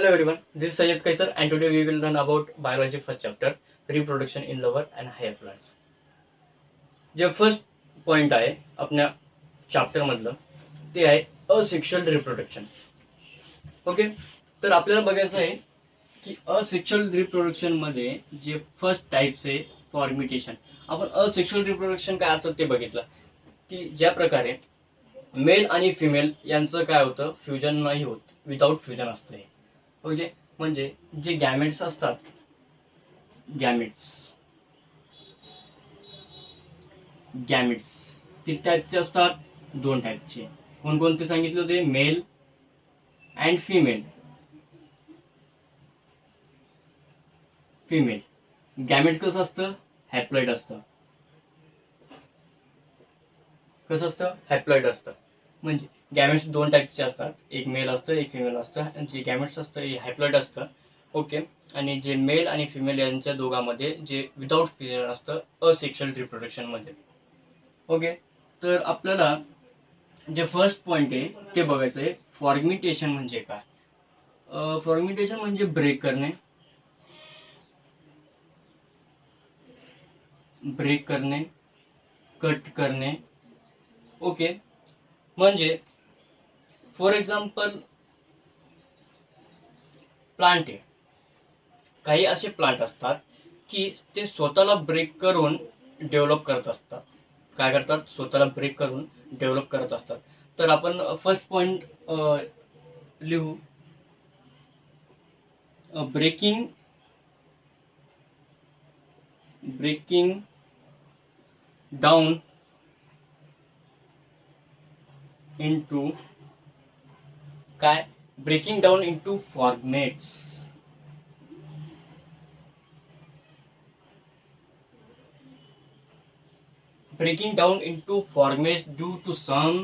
Hello everyone, this is Sayed Kaisar and today we will learn about biology first chapter, reproduction in lower and higher plants. जे first point आहे आपल्या chapter मधलं ते आहे asexual reproduction. Okay, तर आपल्याला बघायचं आहे की असेक्शुअल रिप्रोडक्शन मध्ये जे फर्स्ट टाइप्स आहे फॉर्मिटेशन. आपण असेक्शुअल रिप्रोडक्शन काय असतं ते बघितलं की ज्या प्रकारे मेल आणि फिमेल यांचं काय होतं, फ्युजन नाही होत, विदाउट फ्युजन असतं. ओके, म्हणजे जे गॅमेट्स असतात, गॅमेट्स किती टाईपचे असतात? दोन टाईपचे. कोणकोणते सांगितले होते? Mail and female. गॅमेट्स कसं असतं? हॅप्लॉइड असतं. कसं असतं? हॅप्लॉइड असतं. म्हणजे गॅमेट्स दोन टाईपचे असतात, एक मेल असतं एक फिमेल असतं. जे गॅमेट्स असतं हे हॅप्लॉइड असतं. ओके, आणि जे मेल आणि फिमेल यांच्या दोघांमध्ये जे विदाउट फ्युजन असतं असेक्शुअल रिप्रोडक्शन मध्ये. ओके, तर आपल्याला जे फर्स्ट पॉइंट आहे ते बघायचं आहे, फॉर्मिटेशन म्हणजे काय. फॉर्मिटेशन म्हणजे ब्रेक करणे, कट करणे. ओके, म्हणजे फॉर एक्झाम्पल प्लांट आहे, काही असे प्लांट असतात की ते स्वतःला ब्रेक करून डेव्हलप करत असतात. काय करतात? स्वतःला ब्रेक करून डेव्हलप करत असतात. तर आपण फर्स्ट पॉइंट लिहू, ब्रेकिंग डाउन इंटू काय? Breaking down into fragments. Breaking down into formats due to some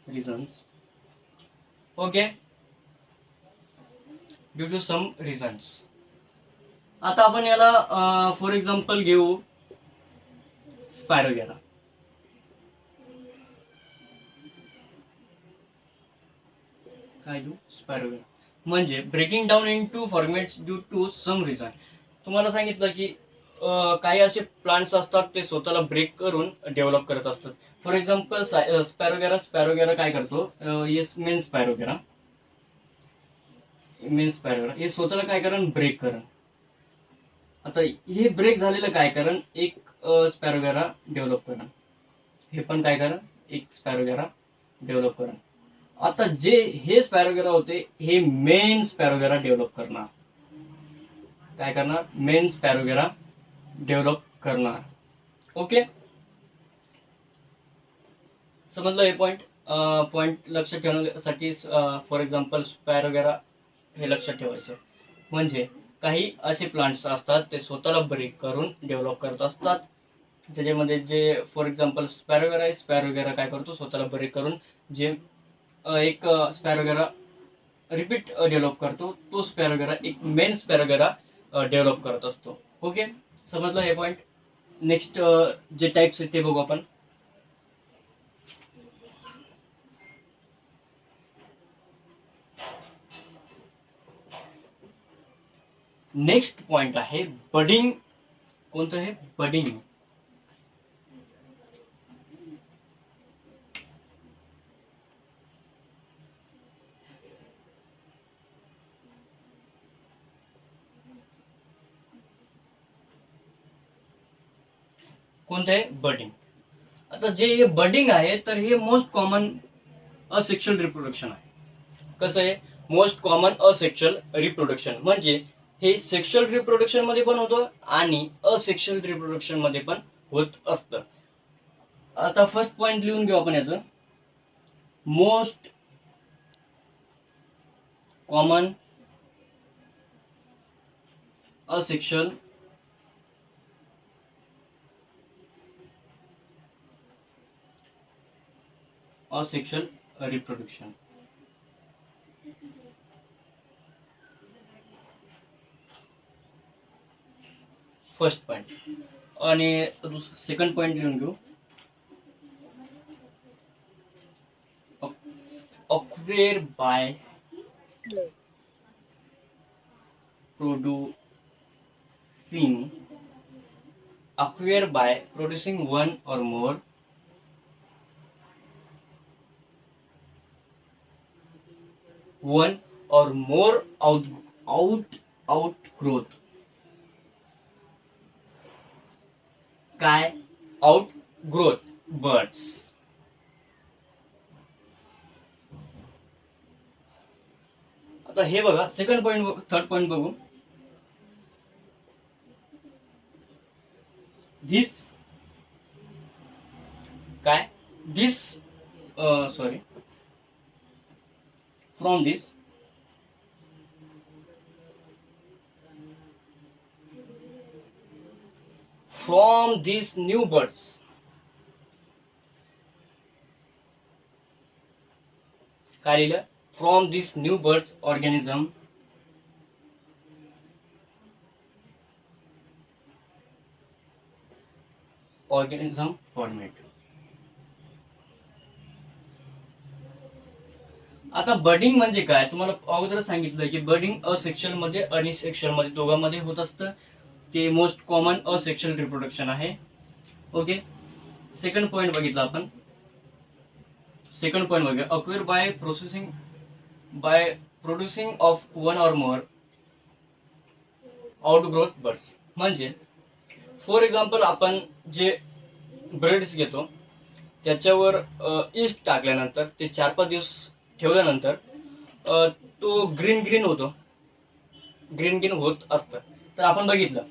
reasons. Okay, due to some reasons. आता आपण याला फॉर एक्झाम्पल घेऊ स्पायरोगेरा. काय देऊ? स्पायरोगेरा म्हणजे breaking down into fragments due to some reason. तुम्हाला सांगितलं की काही असे प्लांट्स असतात ते स्वतःला ब्रेक करून डेव्हलप करत असतात. फॉर एक्झाम्पल स्पॅरोगेरा काय करतो? मेन स्पॅरोगेरा हे स्वतःला काय करण? ब्रेक करण. आता हे ब्रेक झालेलं काय करण? एक स्पॅरोगेरा डेव्हलप करण. हे पण काय करण? एक स्पॅरोगेरा डेव्हलप करण. आता जे हे स्पॅरोगेरा होते हे मेन स्पॅरोगेरा डेव्हलप करणार. काय करणार? मेन स्पॅरोगेरा डेव्हलप करणार. ओके, समजलं हे पॉइंट लक्षात ठेवण्यासाठी फॉर एक्झाम्पल स्पॅरोगेरा हे लक्षात ठेवायचं. म्हणजे काही असे प्लांट्स असतात ते स्वतःला ब्रेक करून डेव्हलप करत असतात. त्याच्यामध्ये जे फॉर एक्झाम्पल स्पॅरोगेरा काय करतो? स्वतःला ब्रेक करून जे एक स्पॅरोगेरा रिपीट डेव्हलप करतो, तो स्पॅरोगेरा एक मेन स्पॅरोगेरा डेव्हलप करत असतो. ओके, समजलं हे पॉइंट. नेक्स्ट जे टाइप्स आहेत ते बघू आपण. नेक्स्ट पॉइंट आहे बडिंग. कोणतं आहे? बडिंग. कोणतं आहे? बडिंग. आता जे बडिंग आहे तर हे मोस्ट कॉमन असेक्शुअल रिप्रोडक्शन आहे. कसं आहे? मोस्ट कॉमन असेक्शुअल रिप्रोडक्शन म्हणजे हे सेक्शुअल रिप्रोडक्शन मध्ये पण होतं आणि असेक्शुअल रिप्रोडक्शन मध्ये पण होत असतं. आता फर्स्ट पॉइंट लिहून घेऊ आपण याचं. Most common asexual reproduction. First point. आणि सेकंड पॉइंट लिहून घेऊ. Acquire by producing one or more outgrowth. काय outgrowth birds. आता हे बघा सेकंड पॉइंट, थर्ड पॉइंट बघू. दिस काय this sorry from this new birds काय लिहिलं. From this new birds organism format. आता बर्डिंग म्हणजे काय तुम्हाला अगोदर सांगितलं की बर्डिंग असेक्शुअल मध्ये आणि सेक्शुअल मध्ये दोघांमध्ये होत असतं. ते मोस्ट कॉमन असेक्शुअल रिप्रोडक्शन आहे. ओके. सेकंड पॉइंट बघितला आपण. सेकंड पॉइंट बघूया. Acquire by producing of one or more outgrowth buds. म्हणजे फॉर एक्झाम्पल आपण जे ब्रेड्स घेतो त्याच्यावर ईस्ट टाकल्यानंतर ते 4-5 दिवस ठेवल्यानंतर तो ग्रीन होतो, ग्रीन होत असतं. तर आपण बघितलं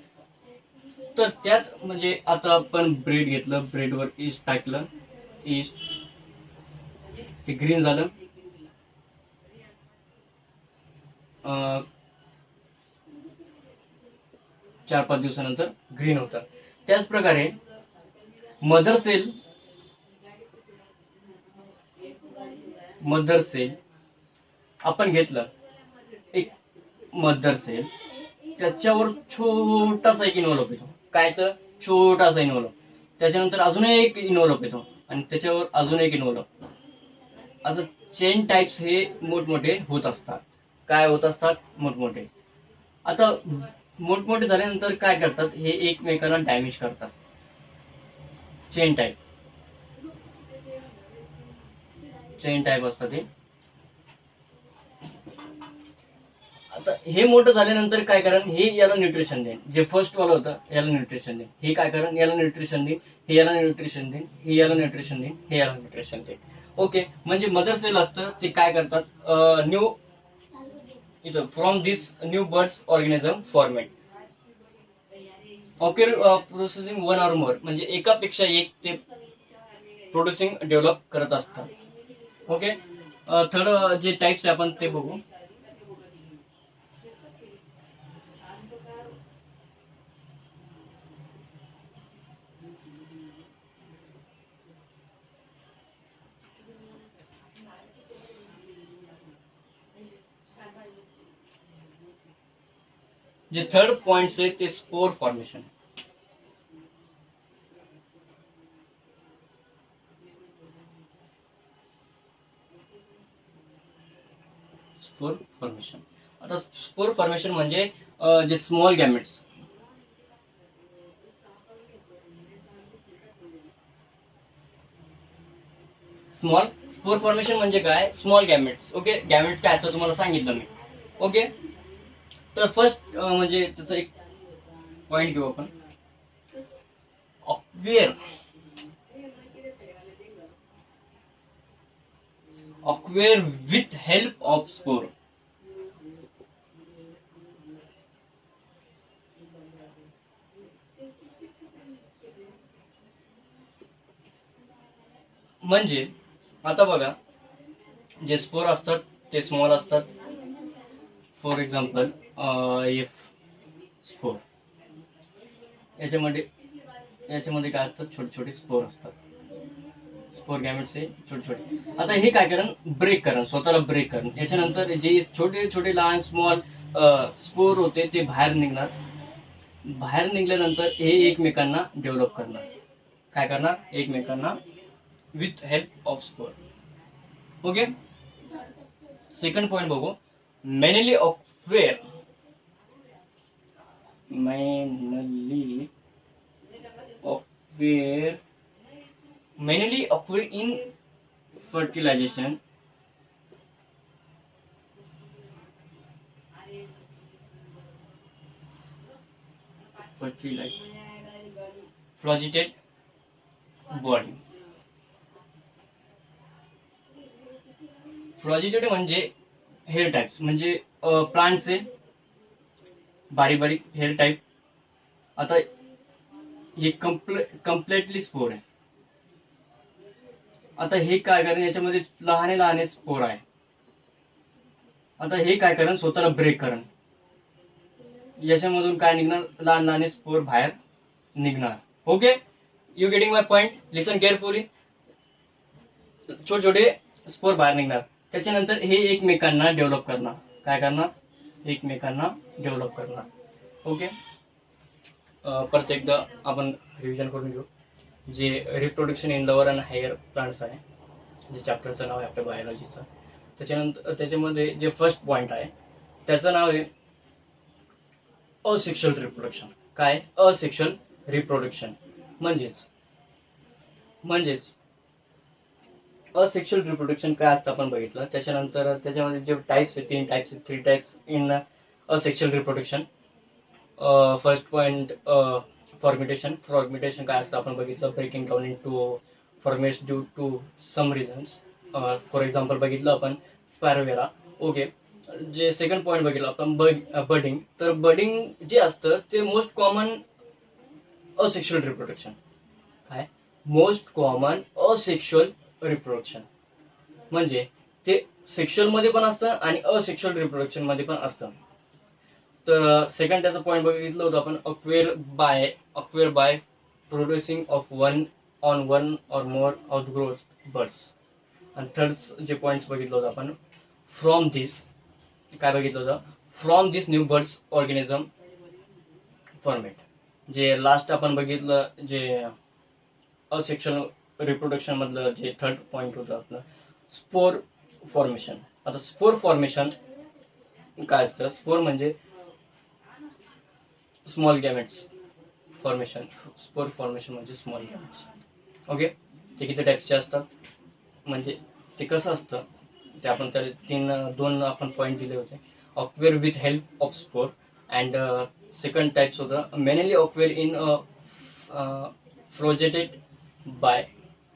तर त्याच म्हणजे आता आपण ब्रेड घेतलं, ब्रेडवर ईस्ट टाकलं, ईस्ट ते ग्रीन झालं. 4-5 दिवसानंतर ग्रीन होतं. त्याच प्रकारे मदर सेल आपण घेतलं, एक मदर सेल त्याच्यावर छोटासा एक इन्व्हॉल्व येतो. काय तर छोटासा इन्व्हॉल्व, त्याच्यानंतर अजून एक इन्व्हॉल्व येतो आणि त्याच्यावर अजून एक इन्व्हॉल्व. असं चेन टाइप्स हे मोठमोठे होत असतात. काय होत असतात? मोठमोठे. आता मोठमोठे झाल्यानंतर काय करतात? हे एकमेकांना डॅमेज करतात. चेन टाइप असतात हे. आता हे मोठं झाल्यानंतर काय करण? हे याला न्यूट्रिशन देईन. जे फर्स्ट वाला होतं याला न्यूट्रिशन देईन. हे काय करण? याला न्यूट्रिशन देईन, हे याला न्यूट्रिशन देईन, हे याला न्यूट्रिशन देईन, हे याला न्यूट्रिशन देईन. ओके. म्हणजे मदर सेल असतं ते काय करतात? From this new birds organism format processing one or मोर, म्हणजे एकापेक्षा एक ते प्रोड्युसिंग डेव्हलप करत असतात. ओके. थर्ड जे टाइप्स आहे आपण ते बघू. जे थर्ड पॉइंट आहे ते स्पोर फॉर्मेशन. आता स्पोर फॉर्मेशन म्हणजे जे स्मॉल गॅमेट्स, स्पोर फॉर्मेशन म्हणजे काय? Small gametes. ओके. गॅमेट्स काय असतं तुम्हाला सांगितलं मी. ओके. तर फर्स्ट म्हणजे त्याचा एक पॉइंट घेऊ आपण. अक्वेअर विथ हेल्प ऑफ स्पोर. म्हणजे आता बघा जे स्पोर असतात ते स्मॉल असतात. फॉर एक्झाम्पल एफ स्पोर, याच्यामध्ये काय असतात? छोटे छोटे स्पोर असतात. स्पोर गॅमेट्स हे छोटे छोटे. आता हे काय करण? ब्रेक करण, स्वतःला ब्रेक करण. याच्यानंतर जे छोटे छोटे लहान स्मॉल स्पोर होते ते बाहेर निघणार. बाहेर निघाल्यानंतर हे एकमेकांना डेव्हलप करणार. काय करणार? एकमेकांना with help of spore. Okay. Second point बघू. Mainly occur in fertilization flagellate body. Flagellate म्हणजे हेअर टाइप्स, म्हणजे प्लांटचे बारीक बारीक हेअर टाइप. आता हे कम्प्लिटली स्पोर आहे. आता हे काय करेन, याच्यामध्ये लहाने लहाने स्पोर आहे. आता हे काय करेन, स्वतःला ब्रेक करेन. याच्यामधून काय निघणार? लहान लहान स्पोर बाहेर निघणार. Okay, you getting my point? Listen carefully. छोटे छोटे स्पोर बाहेर निघणार. त्याच्यानंतर हे एकमेकांना डेव्हलप करणार. काय करणार? एकमेकांना डेव्हलप करणार. ओके. परत एकदा आपण रिव्हिजन करून घेऊ. जे reproduction in lower and higher plants आहे, जे चॅप्टरचं नाव आहे आपल्या बायोलॉजीचं. त्याच्यानंतर त्याच्यामध्ये जे फर्स्ट पॉइंट आहे त्याचं नाव आहे असेक्शुअल रिप्रोडक्शन. काय? असेक्शुअल रिप्रोडक्शन म्हणजेच असेक्शुअल रिप्रोडक्शन काय असतं आपण बघितलं. त्याच्यानंतर त्याच्यामध्ये जे टाइप्स आहे, 3 types, 3 types in asexual reproduction. First point fragmentation. Fragmentation काय असतं आपण बघितलं. Breaking down into fragments due to some reasons. For example बघितलं आपण स्पॅरोवेरा. ओके. जे सेकंड पॉइंट बघितलं आपण बडिंग. तर बडिंग जे असतं ते मोस्ट कॉमन असेक्शुअल रिप्रोडक्शन. काय? मोस्ट कॉमन असेक्शुअल रिप्रोडक्शन म्हणजे ते सेक्शुअल मध्ये पण असतं आणि असेक्शुअल रिप्रोडक्शन मध्ये पण असतं. तर सेकंड त्याचा पॉइंट बघितलं होतं आपण अक्वेअर बाय प्रोड्युसिंग ऑफ वन और मोर आउटग्रोथ बर्ड्स. आणि थर्ड जे पॉइंट्स बघितलं होतं आपण फ्रॉम दिस. काय बघितलं होतं? From this new birds organism format. जे लास्ट आपण बघितलं, जे असेक्शुअल रिप्रोडक्शन मधलं जे थर्ड पॉइंट होतं आपलं स्पोर फॉर्मेशन. आता स्पोर फॉर्मेशन काय असतं? स्पोर म्हणजे small gametes formation. Spore formation म्हणजे स्मॉल गॅमेट्स. ओके. ते किती टाईपचे असतात म्हणजे ते कसं असतं ते आपण त्याला दोन आपण पॉईंट दिले होते. Occur with help of spore and second types होतं mainly occur in flagellated by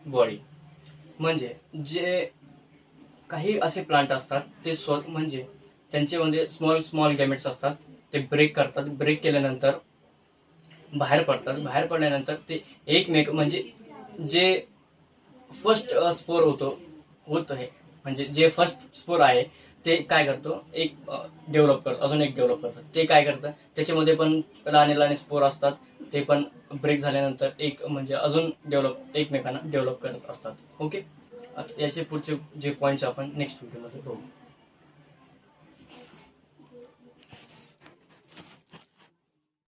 body. म्हणजे जे काही असे प्लांट असतात ते म्हणजे त्यांचे म्हणजे स्मॉल गॅमेट्स असतात. ते ब्रेक करतात. ब्रेक केल्यानंतर बाहेर पडतात. बाहेर पडल्यानंतर ते एकमेक म्हणजे जे फर्स्ट स्पोर होत आहे म्हणजे जे फर्स्ट स्पोर आहे ते काय करतो, एक डेव्हलप करतो, अजून एक डेव्हलप करतात. ते काय करतं, त्याच्यामध्ये पण लहान स्पोर असतात. ते पण ब्रेक झाल्यानंतर एक म्हणजे अजून एकमेकांना डेव्हलप करत असतात. ओके. आता याचे पुढचे जे पॉईंट्स आपण नेक्स्ट व्हिडिओमध्ये बघू.